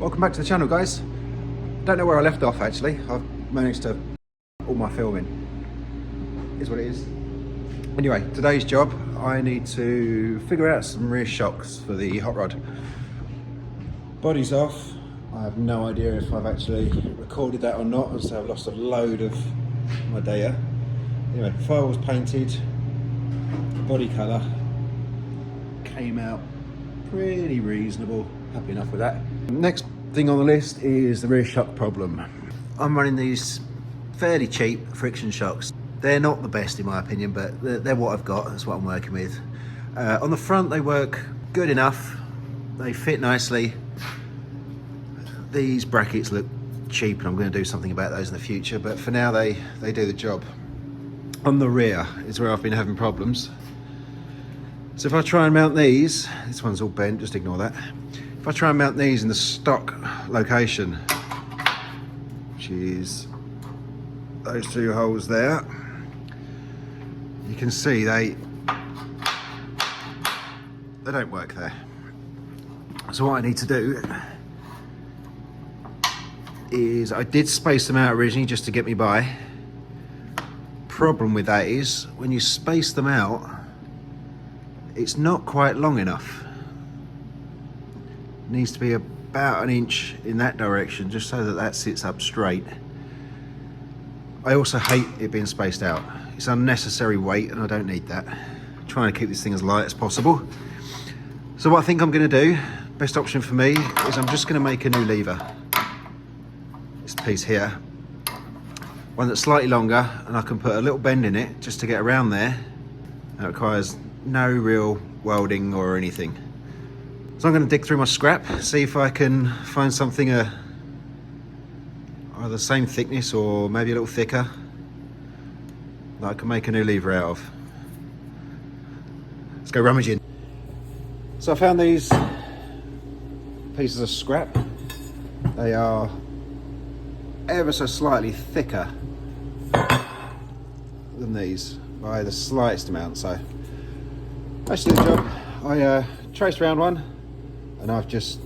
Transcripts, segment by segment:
Welcome back to the channel, guys. Don't know where I left off actually. I've managed to all my filming. Is what it is. Anyway, today's job, I need to figure out some rear shocks for the Hotrod. Body's off. I have no idea if I've actually recorded that or not, as I've lost a load of my data. Anyway, firewall's painted. The body colour came out pretty reasonable. Happy enough with that. Next thing on the list is the rear shock problem. I'm running these fairly cheap friction shocks. They're not the best in my opinion, but they're what I've got. That's what I'm working with. On the front, they work good enough. They fit nicely. These brackets look cheap, and I'm going to do something about those in the future. But for now, they do the job. On the rear is where I've been having problems. So if I try and mount these, this one's all bent. Just ignore that. If I try and mount these in the stock location, which is those two holes there, you can see they don't work there. So what I need to do is, I did space them out originally just to get me by. Problem with that is, when you space them out, it's not quite long enough. Needs to be about an inch in that direction, just so that sits up straight. I also hate it being spaced out. It's unnecessary weight and I don't need that. I'm trying to keep this thing as light as possible. So what I think I'm going to do, best option for me, is I'm just going to make a new lever. This piece here, one that's slightly longer, and I can put a little bend in it just to get around there. That requires no real welding or anything. So I'm going to dig through my scrap, see if I can find something either the same thickness or maybe a little thicker that I can make a new lever out of. Let's go rummaging. So I found these pieces of scrap. They are ever so slightly thicker than these by the slightest amount. So actually the job, I traced around one, and I've just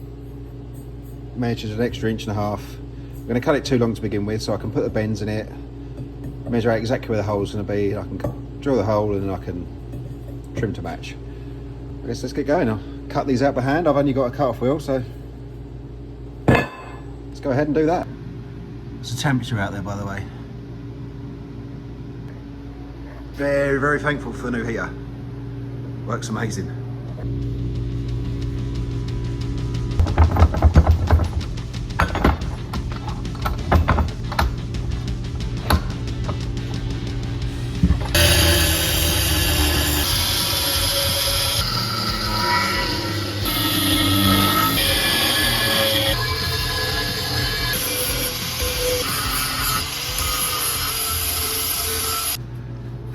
measured an extra 1.5 inches. I'm going to cut it too long to begin with, so I can put the bends in it, measure out exactly where the hole's going to be. I can drill the hole and I can trim to match. I guess let's get going. I'll cut these out by hand. I've only got a cut-off wheel, so let's go ahead and do that. It's the temperature out there, by the way. Very, very thankful for the new heater. Works amazing.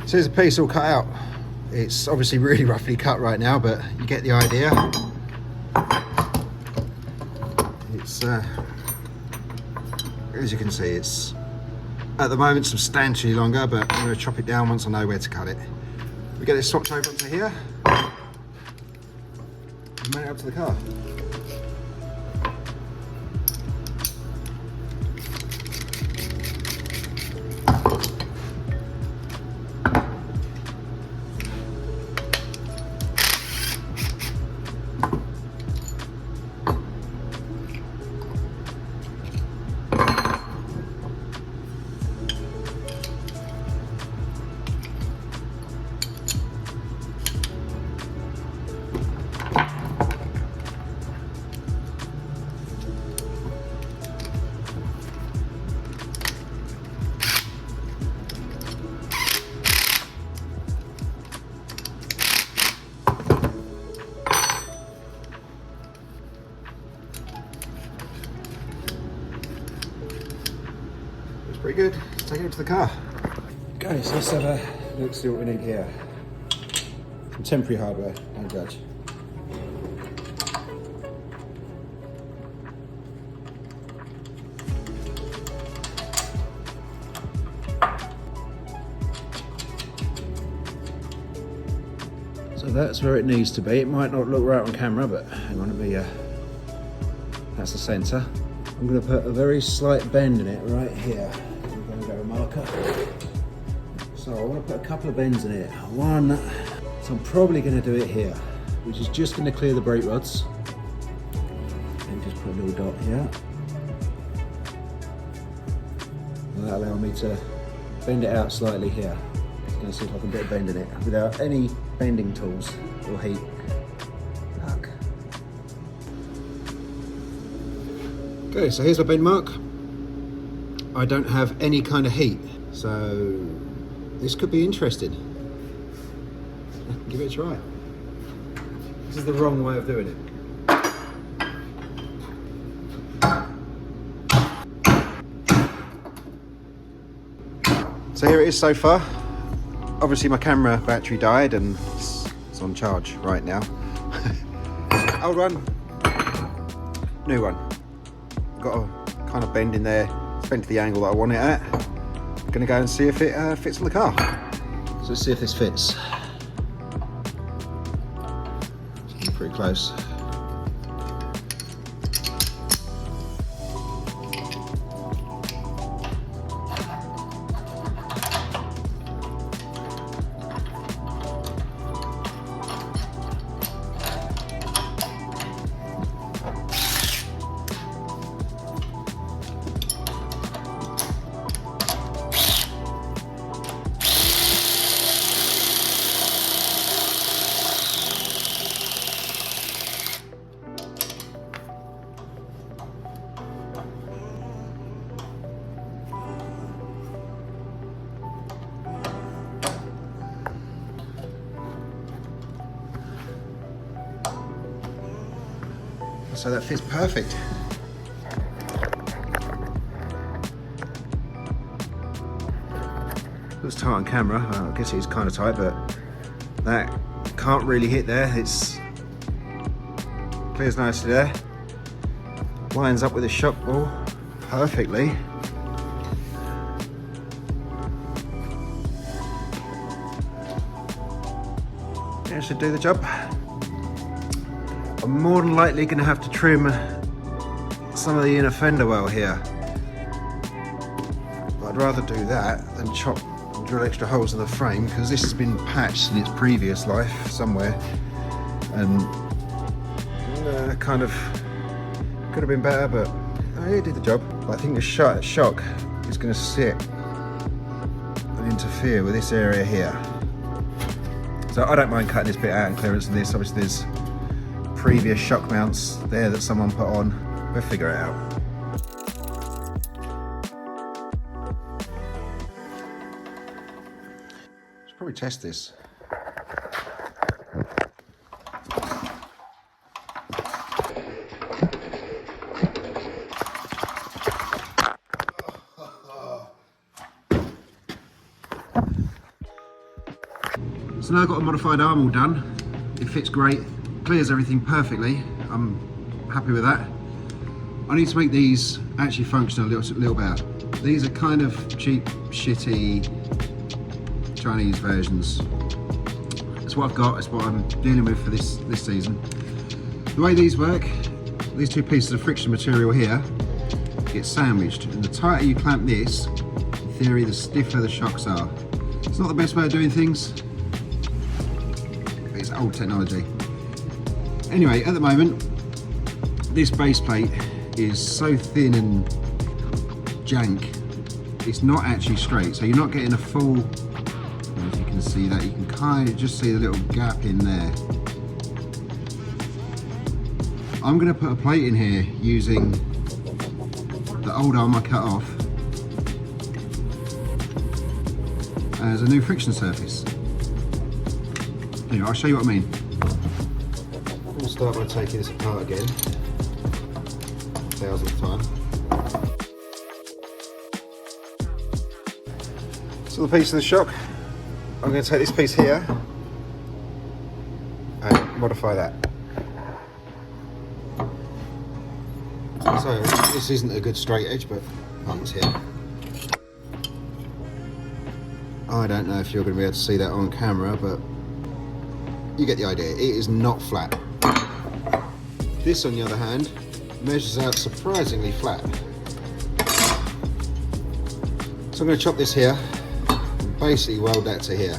So here's a piece all cut out. It's obviously really roughly cut right now, but you get the idea. It's, as you can see, it's at the moment substantially longer, but I'm going to chop it down once I know where to cut it. We get this swapped over onto here and mount it up to the car. Pretty good. Let's take it into the car. Okay, so let's have a look, see what we need here. Some temporary hardware, don't judge. So that's where it needs to be. It might not look right on camera, but hang on, let me That's the centre. I'm going to put a very slight bend in it right here. I'm going to go a marker. So I want to put a couple of bends in it. One, so I'm probably going to do it here, which is just going to clear the brake rods. And just put a little dot here. And that'll allow me to bend it out slightly here. I'm going to see if I can get a bend in it without any bending tools or heat. Look. Okay, so here's my bend mark. I don't have any kind of heat, so this could be interesting. Give it a try. This is the wrong way of doing it. So here it is so far. Obviously my camera battery died and it's on charge right now. Old one, new one. Got a kind of bend in there. It's bent to the angle that I want it at. I'm gonna go and see if it fits on the car. So let's see if this fits. It's pretty close. So that fits perfect. Looks tight on camera. Well, I guess it is kind of tight, but that can't really hit there. It's clears nicely there. Lines up with the shock ball perfectly. Yeah, should do the job. I'm more than likely going to have to trim some of the inner fender well here. But I'd rather do that than chop and drill extra holes in the frame, because this has been patched in its previous life somewhere, and kind of could have been better, but it did the job. But I think the shock is going to sit and interfere with this area here. So I don't mind cutting this bit out and clearance of this. Obviously there's previous shock mounts there that someone put on. We'll figure it out. Should probably test this. So now I've got a modified arm all done. It fits great. Clears everything perfectly. I'm happy with that. I need to make these actually function a little better. These are kind of cheap, shitty Chinese versions. That's what I've got. It's what I'm dealing with for this season. The way these work, these two pieces of friction material here get sandwiched, and the tighter you clamp this, in theory, the stiffer the shocks are. It's not the best way of doing things, but it's old technology. Anyway, at the moment, this base plate is so thin and jank, it's not actually straight. So you're not getting a full, I don't know if you can see that, you can kind of just see the little gap in there. I'm going to put a plate in here using the old arm I cut off as a new friction surface. Anyway, I'll show you what I mean. We'll start by taking this apart again. Tails at the time. So the piece of the shock, I'm going to take this piece here and modify that. So this isn't a good straight edge, but arm's here. I don't know if you're going to be able to see that on camera, but you get the idea. It is not flat. This, on the other hand, measures out surprisingly flat. So I'm going to chop this here and basically weld that to here.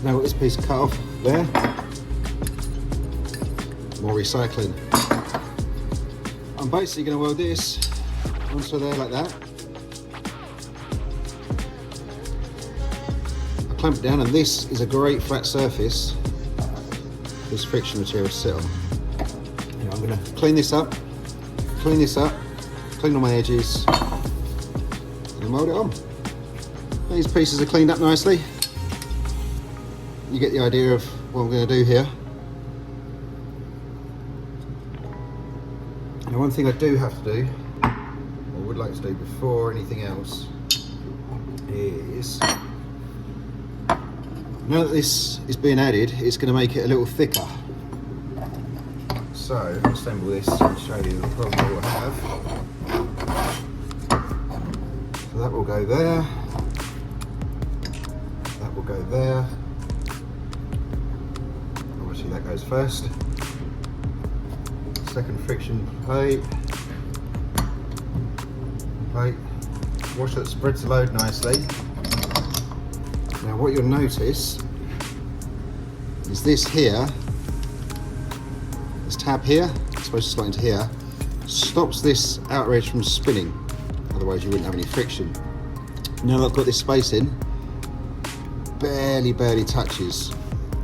Now got this piece cut off there. More recycling. I'm basically going to weld this onto there like that. I clamp it down, and this is a great flat surface this friction material to sit on. Now I'm going to clean this up, clean all my edges, and weld it on. These pieces are cleaned up nicely. You get the idea of what I'm going to do here. Now, one thing I do have to do, or would like to do before anything else, is now that this is being added, it's going to make it a little thicker. So I'll assemble this and show you the problem we'll have. So that will go there. That will go there. Obviously that goes first. Second friction plate. Wash that spreads the load nicely. Now what you'll notice is this here, this tab here, it's supposed to slot into here, stops this outer edge from spinning, otherwise you wouldn't have any friction. Now that I've got this space in, barely touches.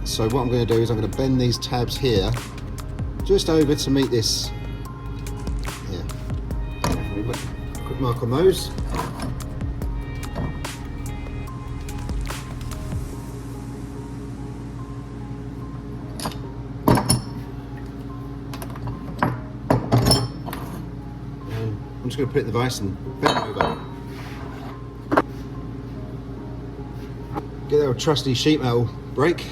So what I'm going to do is I'm going to bend these tabs here just over to meet this here. Quick mark on those. I'm just going to put it in the vise and bend it over. Get our trusty sheet metal brake.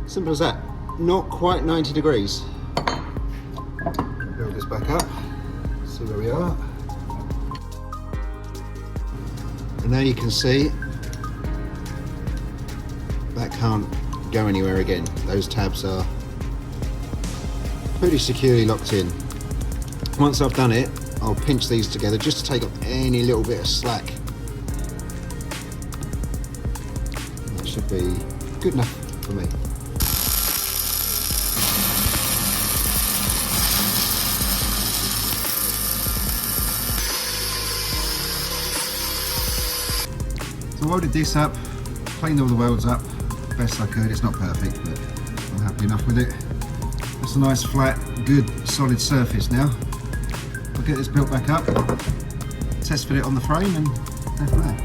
Simple as that. Not quite 90 degrees. Build this back up, see where we are. And now you can see that can't go anywhere again. Those tabs are pretty securely locked in. Once I've done it, I'll pinch these together just to take up any little bit of slack. That should be good enough for me. So I welded this up, cleaned all the welds up best I could. It's not perfect, but I'm happy enough with it. That's a nice flat, good solid surface now. I'll get this built back up, test fit it on the frame, and go from there.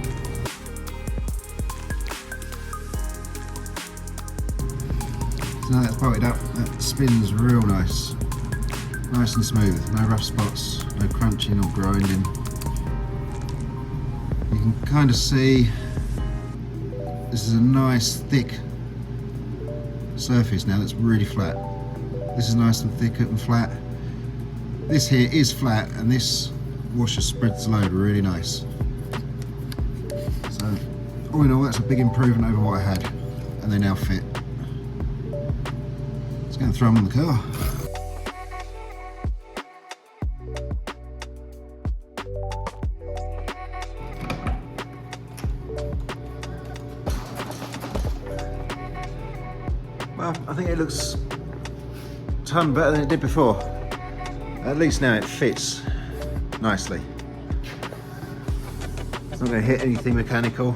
So now that's bolted up, that spins real nice. Nice and smooth, no rough spots, no crunching or grinding. You can kind of see this is a nice thick surface now that's really flat. This is nice and thick and flat. This here is flat, and this washer spreads the load really nice. So all in all, that's a big improvement over what I had, and they now fit. Let's go and throw them on the car. Well, I think it looks a ton better than it did before. At least now it fits nicely. It's not going to hit anything mechanical.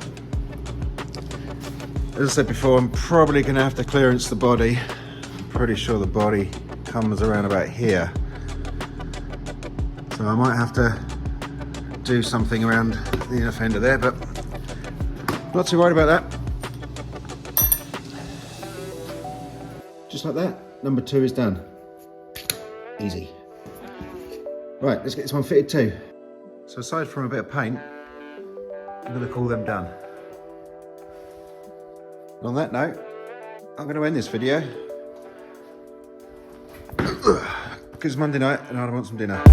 As I said before, I'm probably going to have to clearance the body. I'm pretty sure the body comes around about here. So I might have to do something around the inner fender there, but not too worried about that. Just like that, number 2 is done. Easy. Right, let's get this one fitted too. So aside from a bit of paint, I'm going to call them done. And on that note, I'm going to end this video because it's Monday night and I want some dinner.